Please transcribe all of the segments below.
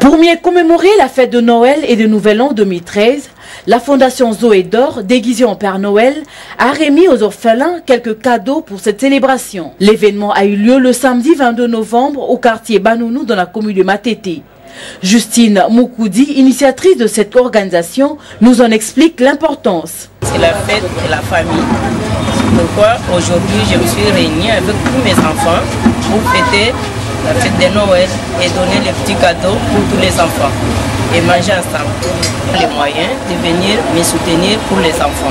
Pour mieux commémorer la fête de Noël et de Nouvel An 2013, la Fondation Zoé d'Or, déguisée en Père Noël, a remis aux orphelins quelques cadeaux pour cette célébration. L'événement a eu lieu le samedi 22 novembre au quartier Banounou dans la commune de Matete. Justine Moukoudi, initiatrice de cette organisation, nous en explique l'importance. C'est la fête de la famille. C'est pourquoi aujourd'hui je me suis réunie avec tous mes enfants pour fêter la fête de Noël et donner les petits cadeaux pour tous les enfants et manger ensemble. Les moyens de venir me soutenir pour les enfants.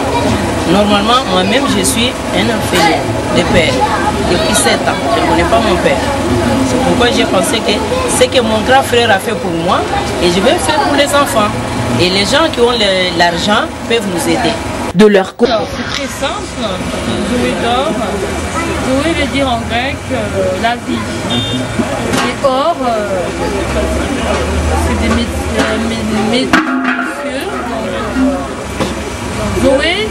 Normalement, moi-même, je suis un orphelin de père depuis 7 ans. Je ne connais pas mon père. C'est pourquoi j'ai pensé que ce que mon grand frère a fait pour moi, et je vais faire pour les enfants. Et les gens qui ont l'argent peuvent nous aider. De leur côté. C'est très simple. Zoé d'or. Zoé veut dire en grec la vie. Et or, c'est des métiers. Zoé,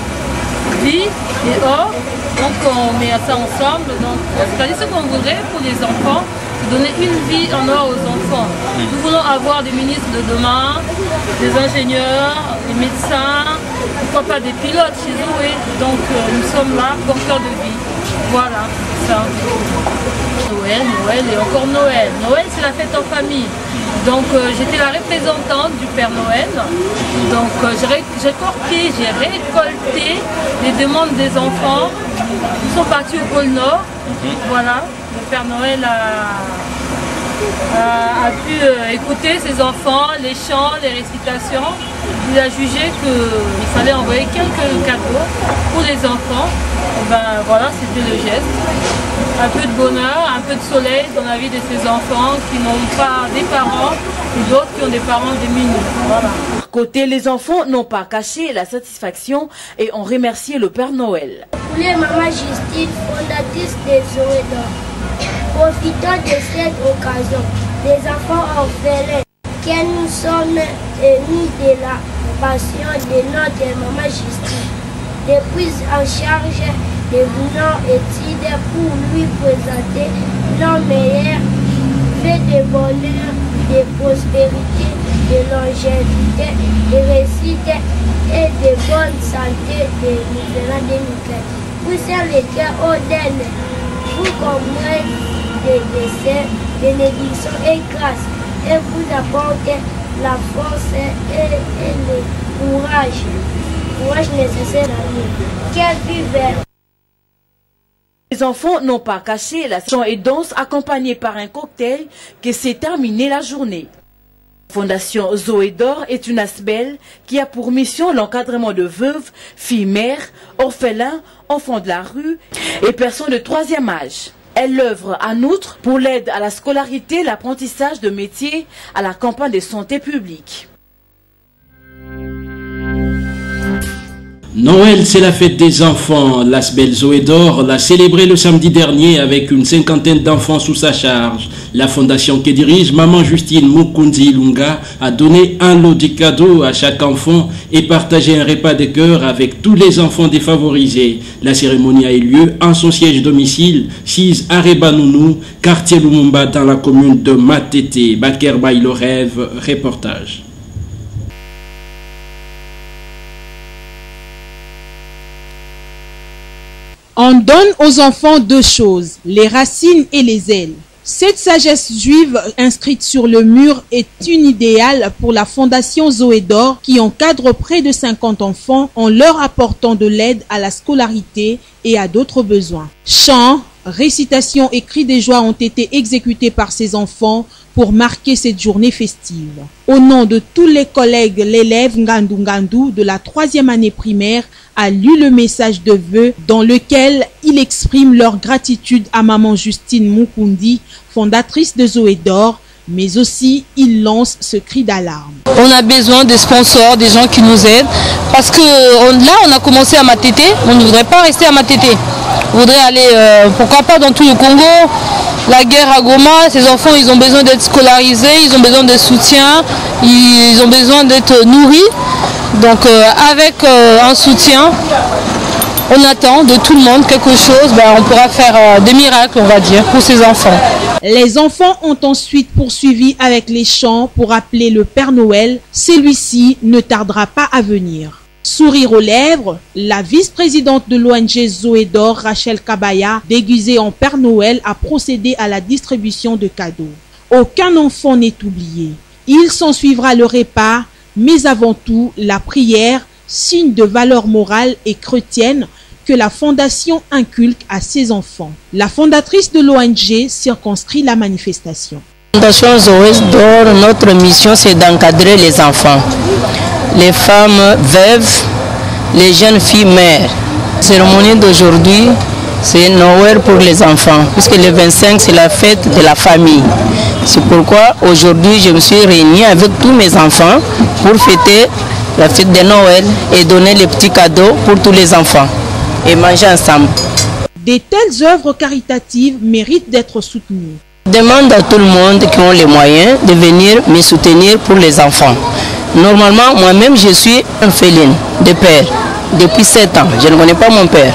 vie et or. Donc on met ça ensemble. C'est-à-dire ce qu'on voudrait pour les enfants, c'est donner une vie en or aux enfants. Nous voulons avoir des ministres de demain, des ingénieurs, des médecins, pourquoi pas des pilotes chez Zoé. Donc nous sommes là, porteurs de vie. Voilà, ça. Noël et encore Noël. Noël, c'est la fête en famille. Donc j'étais la représentante du Père Noël. Donc j'ai récolté les demandes des enfants. Ils sont partis au pôle Nord. Voilà, le Père Noël a pu écouter ses enfants, les chants, les récitations. Il a jugé qu'il fallait envoyer quelques cadeaux pour les enfants. Et ben voilà, c'était le geste. Un peu de bonheur, un peu de soleil dans la vie de ces enfants qui n'ont pas des parents et d'autres qui ont des parents démunis. Voilà. De leur côté, les enfants n'ont pas caché la satisfaction et ont remercié le Père Noël. Pour les mamans Justine, fondatrice des Zoé d'Or, profitant de cette occasion, les enfants orphelins, que nous sommes émus de la passion de notre maman Justine, de prise en charge de nos études pour lui présenter nos meilleurs faits de bonheur, de prospérité, de longévité, de réussite et de bonne santé de Nouvel An 2013. Vous êtes les cœurs au-delà, vous comprenez des desseins, des bénédictions et grâce, et vous apportez la force et le courage nécessaire à nous. Quelle vie verte! Les enfants n'ont pas caché la chant et danse accompagnée par un cocktail qui s'est terminé la journée. La Fondation Zoé d'Or est une ASBEL qui a pour mission l'encadrement de veuves, filles mères, orphelins, enfants de la rue et personnes de 3e âge. Elle œuvre en outre pour l'aide à la scolarité, l'apprentissage de métiers, à la campagne de santé publique. Noël, c'est la fête des enfants. L'ASBEL Zoé d'Or l'a célébré le samedi dernier avec une 50aine d'enfants sous sa charge. La fondation qui dirige, Maman Justine Moukoudi Lunga, a donné un lot de cadeaux à chaque enfant et partagé un repas de cœur avec tous les enfants défavorisés. La cérémonie a eu lieu en son siège domicile, 6 Arebanounou, quartier Lumumba dans la commune de Matete. Baker Baye le rêve, reportage. On donne aux enfants 2 choses, les racines et les ailes. Cette sagesse juive inscrite sur le mur est une idéale pour la Fondation Zoé d'Or qui encadre près de 50 enfants en leur apportant de l'aide à la scolarité et à d'autres besoins. Chants, récitations et cris de joie ont été exécutés par ces enfants pour marquer cette journée festive. Au nom de tous les collègues, l'élève Ngandou Ngandou de la 3e année primaire a lu le message de vœux dans lequel il exprime leur gratitude à Maman Justine Moukoudi, fondatrice de Zoé d'Or, mais aussi il lance ce cri d'alarme. On a besoin des sponsors, des gens qui nous aident, parce que là on a commencé à Matete, on ne voudrait pas rester à Matete. On voudrait aller, pourquoi pas dans tout le Congo. La guerre à Goma, ces enfants ils ont besoin d'être scolarisés, ils ont besoin de soutien, ils ont besoin d'être nourris. Donc avec un soutien, on attend de tout le monde quelque chose, on pourra faire des miracles on va dire pour ces enfants. Les enfants ont ensuite poursuivi avec les chants pour appeler le Père Noël. Celui-ci ne tardera pas à venir. Sourire aux lèvres, la vice-présidente de l'ONG Zoé d'Or, Rachel Kabaya, déguisée en Père Noël, a procédé à la distribution de cadeaux. Aucun enfant n'est oublié. Il s'ensuivra le repas, mais avant tout la prière, signe de valeur morale et chrétienne que la fondation inculque à ses enfants. La fondatrice de l'ONG circonscrit la manifestation. Fondation Zoé d'Or, notre mission c'est d'encadrer les enfants, les femmes veuves, les jeunes filles mères. La cérémonie d'aujourd'hui, c'est Noël pour les enfants, puisque le 25 c'est la fête de la famille. C'est pourquoi aujourd'hui je me suis réunie avec tous mes enfants pour fêter la fête de Noël et donner les petits cadeaux pour tous les enfants et manger ensemble. Des telles œuvres caritatives méritent d'être soutenues. Je demande à tout le monde qui ont les moyens de venir me soutenir pour les enfants. Normalement, moi-même, je suis un féline de père depuis 7 ans. Je ne connais pas mon père.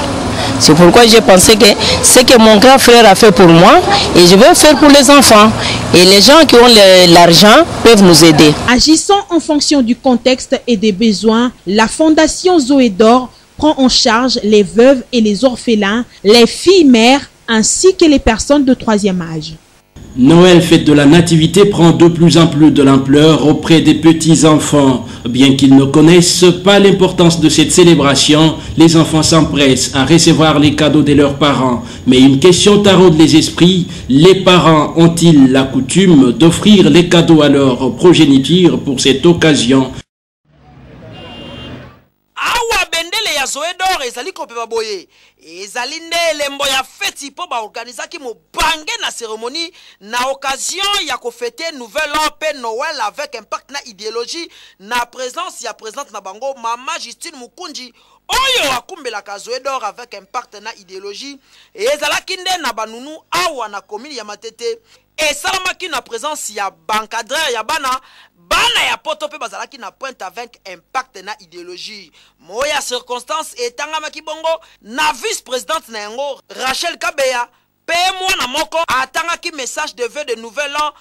C'est pourquoi j'ai pensé que ce que mon grand frère a fait pour moi, et je vais faire pour les enfants. Et les gens qui ont l'argent peuvent nous aider. Agissant en fonction du contexte et des besoins, la Fondation Zoé d'Or prend en charge les veuves et les orphelins, les filles mères ainsi que les personnes de 3e âge. Noël, fête de la nativité, prend de plus en plus de l'ampleur auprès des petits-enfants. Bien qu'ils ne connaissent pas l'importance de cette célébration, les enfants s'empressent à recevoir les cadeaux de leurs parents. Mais une question taraude les esprits, les parents ont-ils la coutume d'offrir les cadeaux à leur progéniture pour cette occasion? Zoé d'Or ezali kopeba boye ezali nde elembo ya feti po ba organisaki mobange na cérémonie na occasion ya kofete nouvel an pe Noël avec impact na idéologie na présence ya présidente na bango Mama Justine Mukunji oyo akumbelaka Zoé d'Or avec impact na idéologie ezalaki nde na banunu awa na commune ya Matete esalamaki na présence ya bancadreur ya bana ya poto pe bazalaki na pointe avec impact na idéologie moya circonstance etangamaki bongo na vice-présidente na yango Rachel Kabaya pe mwana moko atangaki message de vœux de nouvel an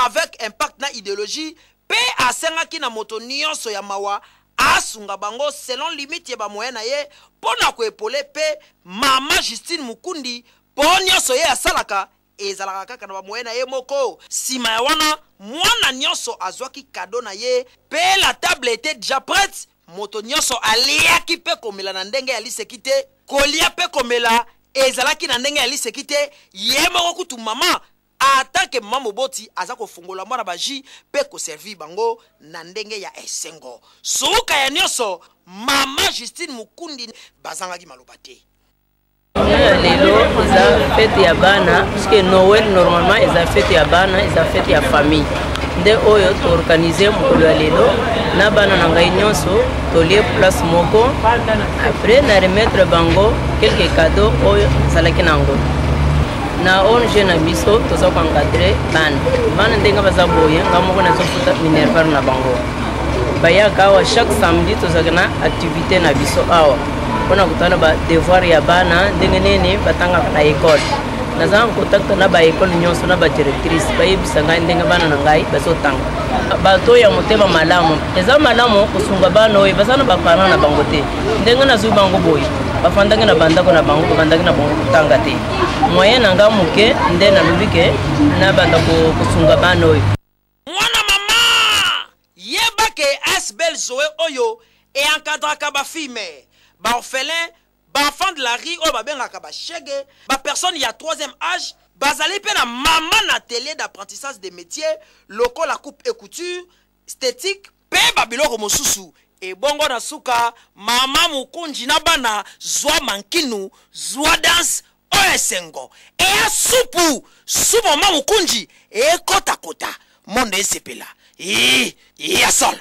avec impact na idéologie pe asengaki na moto nyonso ya mawa asunga bango selon limite ya ba moyen na ye pona ko epole pe Mama Justine Mukundi po nyonso ye asalaka ezalaka kaka na bamoye na ye moko sima ya wana mwana nyonso azwaki kado na ye pe la table était déjà prête moto nyonso aliaki pe komela na ndenge ya liseki te kolia pe komela ezalaki na ndenge ya liseki te ye moko kutu mama atake mama moboti aza kofungola mwana baji pe koservi bango na ndenge ya esengo suka ya nyonso Mama Justine Mukundi bazangaki maloba te. Lelo eza fête ya bana puisque Noël normalement eza fête ya bana eza fête ya famille nde oyo to organiser mokolo ya lelo na bana na ngai nyonso tolie place moko après na remettre bango quelques cadeaux oyo zalaki nango na ONG na biso toza ko encadrer bana ndenge baza boye nga moko na zofuta minerval na bango bayaka awa chaque samedi toza na activité na biso awa on kutana ba devoir ya bana ndenge nene batanga na école naza en contact na ba école nyonso na ba directrice bayebisa ngai ndenge bana na ngai bazotanga bato ya motema malamu eza malamu kusunga bana oyo bazana ba parents na bango te ndenge na zuba bango boy bafandanga na bandako na bango bafandanga na bango kutanga te moyen na nga muke nde na lubike na bandako kusunga bana oyo mwana mama yebake asbel Zoé oyo e encadraka ba fille ba orphelin, ba enfant de la rue, ou ba bengaka ba chege, ba personne y a 3e âge, bazali pe na maman atelier d'apprentissage des métiers, locaux la coupe et couture, esthétique, pe ba biloko mosusu. Et bongo na suka, Mama Mukunji na bana, zwa mankinu, zwa dance, oesengo. Et a soupu, soupu Mama Mukunji, et kota kota, monde sepela. Et a sol.